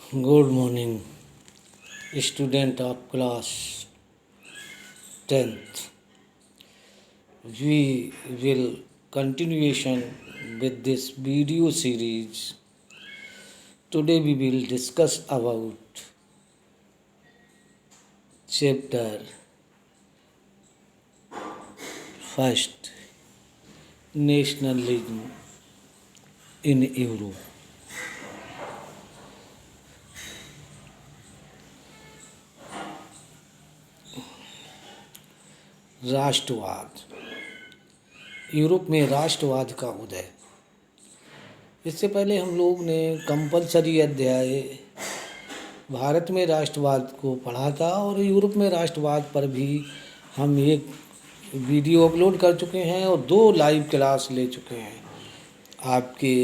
Good morning, student of class 10th. We will continuation with this video series. Today we will discuss about chapter first, nationalism in Europe. राष्ट्रवाद। Europe में राष्ट्रवाद का उदय। इससे पहले हम लोग ने कंपलसरी अध्याय भारत में राष्ट्रवाद को पढ़ा था और यूरोप में राष्ट्रवाद पर भी हम एक वीडियो अपलोड कर चुके हैं और 2 लाइव क्लास ले चुके हैं आपके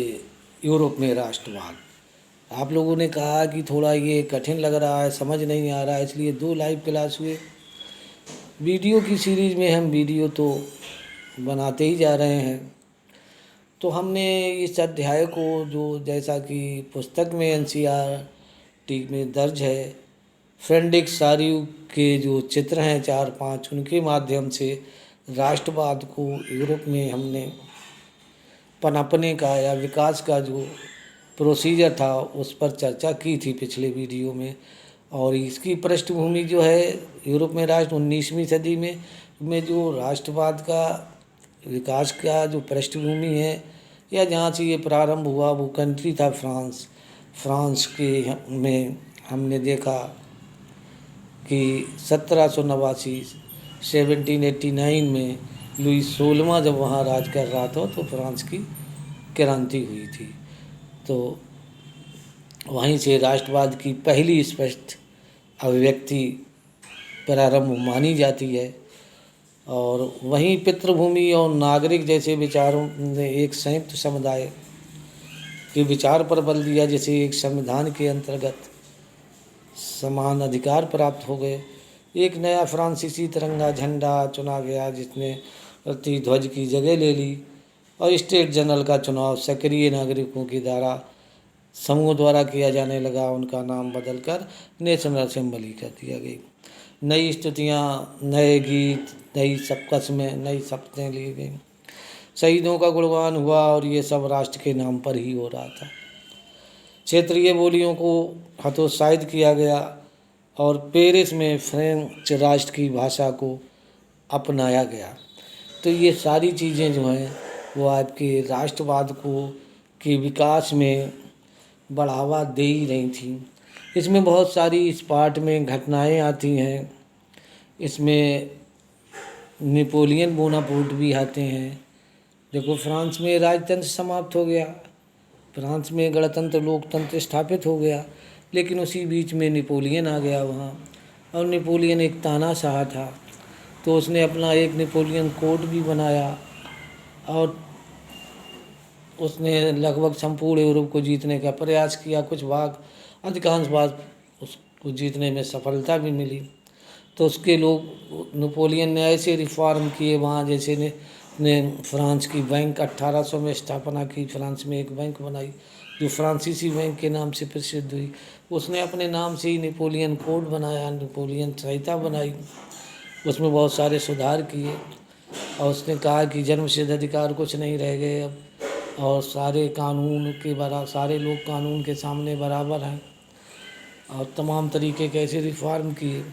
यूरोप में राष्ट्रवाद। आप लोगों ने कहा कि थोड़ा ये कठिन लग रहा है, समझ नहीं आ रहा है, इसलिए 2 लाइव क्लास हुए। वीडियो की सीरीज़ में हम वीडियो तो बनाते ही जा रहे हैं। तो हमने इस अध्याय को जो जैसा कि पुस्तक में एनसीईआरटी में दर्ज है, फ्रेडरिक सारिउ के जो चित्र हैं 4-5, उनके माध्यम से राष्ट्रवाद को यूरोप में हमने पनपने का या विकास का जो प्रोसीजर था उस पर चर्चा की थी पिछले वीडियो में। और इसकी पृष्ठभूमि जो है यूरोप में 19वीं सदी में जो राष्ट्रवाद का विकास का जो पृष्ठभूमि है या जहाँ से ये प्रारंभ हुआ वो कंट्री था फ्रांस के में हमने देखा कि 1789 1789 में लुई 16वां जब वहाँ राज कर रहा था तो फ्रांस की क्रांति हुई थी। तो वहीं से राष्ट्रवाद की पहली स्पष्ट अभिव्यक्ति प्रारंभ मानी जाती है। और वहीं पितृभूमि और नागरिक जैसे विचारों ने एक संयुक्त समुदाय के विचार पर बल दिया, जैसे एक संविधान के अंतर्गत समान अधिकार प्राप्त हो गए। एक नया फ्रांसीसी तिरंगा झंडा चुना गया जिसने प्रति ध्वज की जगह ले ली और स्टेट जनरल का चुनाव सक्रिय नागरिकों के द्वारा समूह द्वारा किया जाने लगा। उनका नाम बदलकर नेशनल असेंबली कर दिया गई। नई स्तुतियाँ, नए गीत, नई कस्में, नई शपथें ली गई। शहीदों का गुणगान हुआ और ये सब राष्ट्र के नाम पर ही हो रहा था। क्षेत्रीय बोलियों को हतोत्साहित किया गया और पेरिस में फ्रेंच राष्ट्र की भाषा को अपनाया गया। तो ये सारी चीज़ें जो हैं वो आपके राष्ट्रवाद को के विकास में बढ़ावा दे ही रही थी। इसमें बहुत सारी इस पार्ट में घटनाएं आती हैं। इसमें नेपोलियन बोनापार्ट भी आते हैं। देखो, फ्रांस में राजतंत्र समाप्त हो गया, फ्रांस में गणतंत्र लोकतंत्र स्थापित हो गया, लेकिन उसी बीच में नेपोलियन आ गया वहाँ। और नेपोलियन एक तानाशाह था, तो उसने अपना एक नेपोलियन कोड भी बनाया और उसने लगभग संपूर्ण यूरोप को जीतने का प्रयास किया। कुछ भाग, अधिकांश भाग उसको जीतने में सफलता भी मिली। तो उसके लोग, नेपोलियन ने ऐसे रिफॉर्म किए वहाँ, जैसे ने फ्रांस की बैंक 1800 में स्थापना की। फ्रांस में एक बैंक बनाई जो फ्रांसीसी बैंक के नाम से प्रसिद्ध हुई। उसने अपने नाम से ही नेपोलियन कोड बनाया, नेपोलियन संहिता बनाई, उसमें बहुत सारे सुधार किए। और उसने कहा कि जन्मसिद्ध अधिकार कुछ नहीं रह गए अब, और सारे लोग कानून के सामने बराबर हैं, और तमाम तरीके के ऐसे रिफॉर्म किए।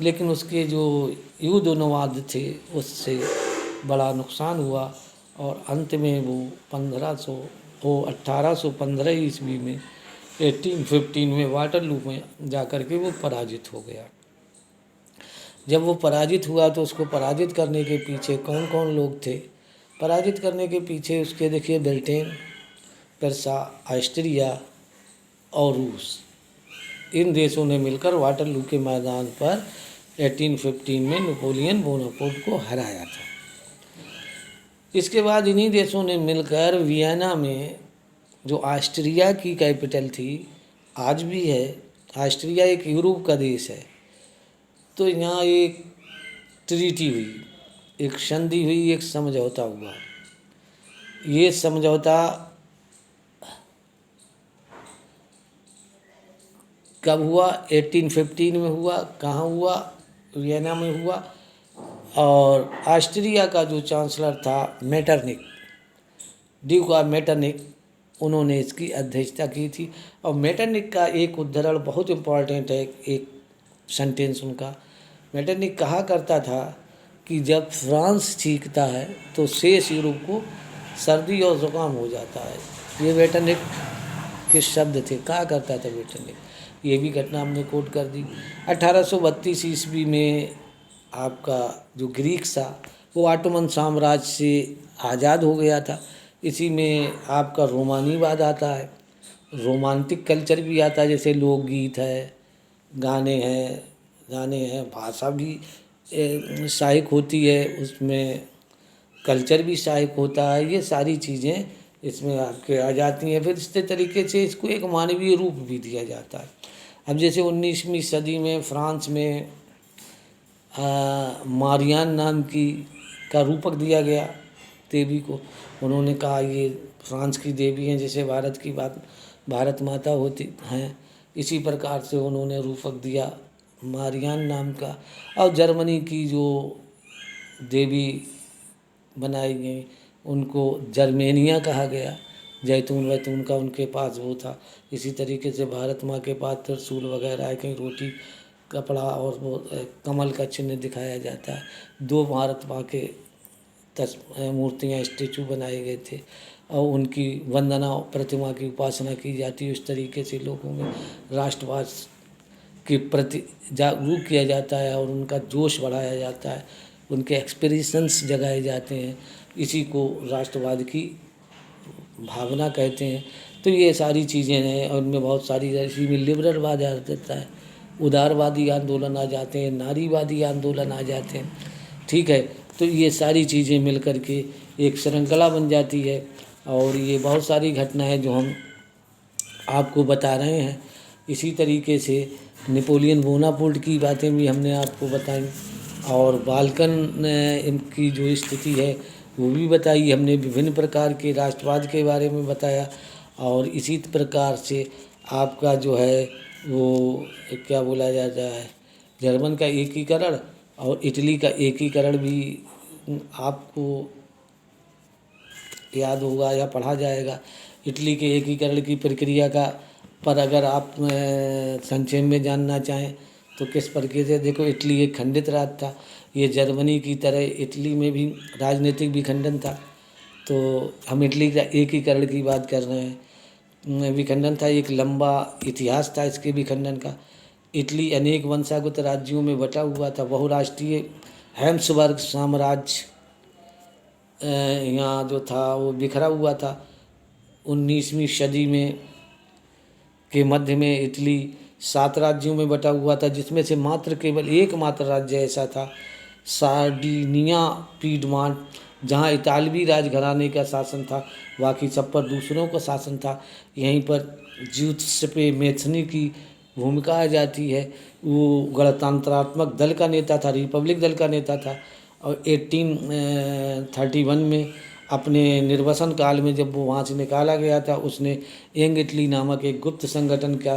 लेकिन उसके जो युद्ध अनुवाद थे उससे बड़ा नुकसान हुआ और अंत में वो 1815 ईस्वी में 1815 में वाटरलू में जाकर के वो पराजित हो गया। जब वो पराजित हुआ तो उसको पराजित करने के पीछे कौन कौन लोग थे? पराजित करने के पीछे उसके देखिए ब्रिटेन, पेर्सा, ऑस्ट्रिया और रूस, इन देशों ने मिलकर वाटरलू के मैदान पर 1815 में नेपोलियन बोनापार्ट को हराया था। इसके बाद इन्हीं देशों ने मिलकर वियना में, जो ऑस्ट्रिया की कैपिटल थी, आज भी है, ऑस्ट्रिया एक यूरोप का देश है, तो यहाँ एक ट्रीटी हुई, एक संधि हुई, एक समझौता हुआ। ये समझौता कब हुआ? 1815 में हुआ। कहाँ हुआ? वियना में हुआ। और ऑस्ट्रिया का जो चांसलर था मेटरनिक, ड्यूक ऑफ मेटरनिक, उन्होंने इसकी अध्यक्षता की थी। और मेटरनिक का एक उद्धरण बहुत इम्पॉर्टेंट है, एक सेंटेंस उनका। मेटरनिक कहा करता था कि जब फ्रांस चीखता है तो शेष यूरोप को सर्दी और ज़ुकाम हो जाता है। ये मेटरनिक के शब्द थे, कहा करता था मेटरनिक। ये भी घटना हमने कोट कर दी। 1832 ईस्वी में आपका जो ग्रीक था वो ऑटोमन साम्राज्य से आज़ाद हो गया था। इसी में आपका रोमानीवाद आता है, रोमांटिक कल्चर भी आता है, जैसे लोकगीत है, गाने हैं, भाषा भी सहायक होती है, उसमें कल्चर भी सहायक होता है। ये सारी चीज़ें इसमें आपके आ जाती हैं। फिर इस तरीके से इसको एक मानवीय रूप भी दिया जाता है। अब जैसे 19वीं सदी में फ्रांस में मारियान नाम की का रूपक दिया गया देवी को। उन्होंने कहा ये फ्रांस की देवी हैं, जैसे भारत की भारत माता होती हैं, इसी प्रकार से उन्होंने रूपक दिया मारियान नाम का। और जर्मनी की जो देवी बनाई गई उनको जर्मेनिया कहा गया। जैतून वैतून का उनके पास वो था। इसी तरीके से भारत माँ के पास त्रिशूल वगैरह है, कहीं रोटी कपड़ा और वो कमल का चिन्ह दिखाया जाता है। 2 भारत माँ के मूर्तियाँ स्टेचू बनाए गए थे और उनकी वंदना प्रतिमा की उपासना की जाती है। इस तरीके से लोगों में राष्ट्रवाद के प्रति जागरूक किया जाता है और उनका जोश बढ़ाया जाता है, उनके एक्सप्रेशंस जगाए जाते हैं। इसी को राष्ट्रवाद की भावना कहते हैं। तो ये सारी चीज़ें हैं और उनमें बहुत सारी, इसी में लिबरलवाद आ जाता है, उदारवादी आंदोलन आ जाते हैं, नारीवादी आंदोलन आ जाते हैं। ठीक है, तो ये सारी चीज़ें मिल कर के एक श्रृंखला बन जाती है। और ये बहुत सारी घटनाएं जो हम आपको बता रहे हैं। इसी तरीके से नेपोलियन बोनापार्ट की बातें भी हमने आपको बताई और बाल्कन इनकी जो स्थिति है वो भी बताई हमने। विभिन्न प्रकार के राष्ट्रवाद के बारे में बताया और इसी प्रकार से आपका जो है वो क्या बोला जाता है, जर्मन का एकीकरण और इटली का एकीकरण भी आपको याद होगा या पढ़ा जाएगा। इटली के एकीकरण की प्रक्रिया का पर अगर आप संक्षेप में जानना चाहें तो किस प्रकार से, देखो इटली एक खंडित राज्य था। ये जर्मनी की तरह इटली में भी राजनीतिक विखंडन था। तो हम इटली का एकीकरण की बात कर रहे हैं। विखंडन था, एक लंबा इतिहास था इसके विखंडन का। इटली अनेक वंशागत राज्यों में बटा हुआ था। बहुराष्ट्रीय हैम्सबर्ग साम्राज्य यहाँ जो था वो बिखरा हुआ था। 19वीं सदी में के मध्य में इटली 7 राज्यों में बटा हुआ था, जिसमें से मात्र केवल एकमात्र राज्य ऐसा था, सार्डिनिया पीडमांट, जहाँ इतालवी राजघराने का शासन था। बाकी सब पर दूसरों का शासन था। यहीं पर ज्यूसेप्पे मैत्सनी की भूमिका आ जाती है। वो गणतंत्रात्मक दल का नेता था, रिपब्लिक दल का नेता था। और 1831 में अपने निर्वासन काल में जब वो वहाँ से निकाला गया था, उसने यंग इटली नामक एक गुप्त संगठन का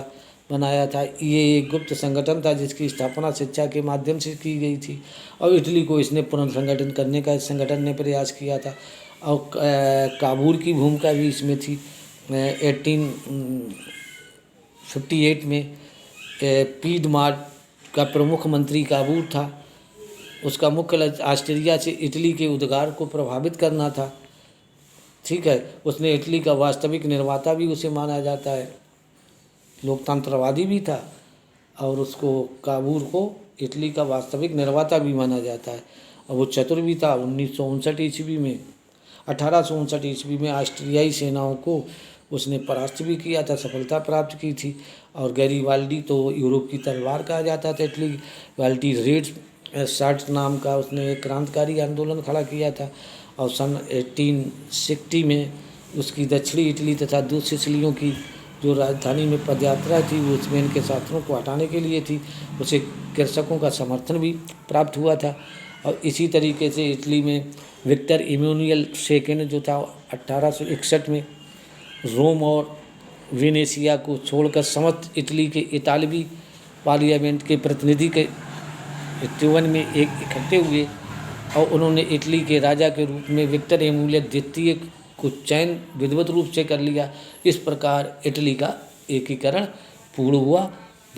बनाया था। ये एक गुप्त संगठन था जिसकी स्थापना शिक्षा के माध्यम से की गई थी और इटली को इसने पुनर्संगठन करने का इस संगठन ने प्रयास किया था। और काबूल की भूमिका भी इसमें थी। 1858 में पीडमार्ट का प्रमुख मंत्री काबूल था। उसका मुख्य लक्ष्य ऑस्ट्रिया से इटली के उद्गार को प्रभावित करना था। ठीक है, उसने इटली का वास्तविक निर्माता भी उसे माना जाता है, लोकतंत्रवादी भी था और उसको काबूल को इटली का वास्तविक निर्माता भी माना जाता है। और वो चतुर भी था। 1959 ईस्वी में 1859 ईस्वी में ऑस्ट्रियाई सेनाओं को उसने परास्त भी किया था, सफलता प्राप्त की थी। और गैरीबाल्डी तो यूरोप की तलवार कहा जाता था। इटली बाल्टी रेड शर्ट नाम का उसने एक क्रांतिकारी आंदोलन खड़ा किया था। और सन 1860 में उसकी दक्षिणी इटली तथा 2 सिसिलियों की जो राजधानी में पदयात्रा थी वो स्पेन के शासनों को हटाने के लिए थी। उसे कृषकों का समर्थन भी प्राप्त हुआ था। और इसी तरीके से इटली में विक्टर इमैनुएल सेकेंड जो था 1861 में रोम और वेनेशिया को छोड़कर समस्त इटली के इतालवी पार्लियामेंट के प्रतिनिधि के त्रिभुवन में एक इकट्ठे हुए और उन्होंने इटली के राजा के रूप में विक्टर एमुलियस द्वितीय को चयन विधिवत रूप से कर लिया। इस प्रकार इटली का एकीकरण पूर्ण हुआ।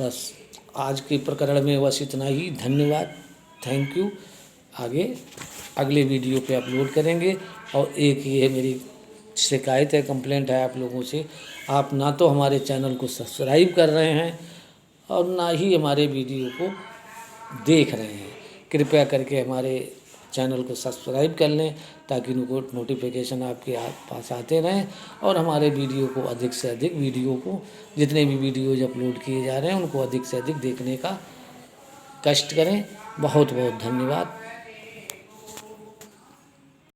बस आज के प्रकरण में बस इतना ही। धन्यवाद, थैंक यू। आगे अगले वीडियो पे अपलोड करेंगे। और एक ये मेरी शिकायत है, कंप्लेंट है आप लोगों से, आप ना तो हमारे चैनल को सब्सक्राइब कर रहे हैं और ना ही हमारे वीडियो को देख रहे हैं। कृपया करके हमारे चैनल को सब्सक्राइब कर लें ताकि उनको नोटिफिकेशन आपके पास आते रहें और हमारे वीडियो को अधिक से अधिक जितने भी वीडियोज अपलोड किए जा रहे हैं उनको अधिक से अधिक देखने का कष्ट करें। बहुत बहुत धन्यवाद।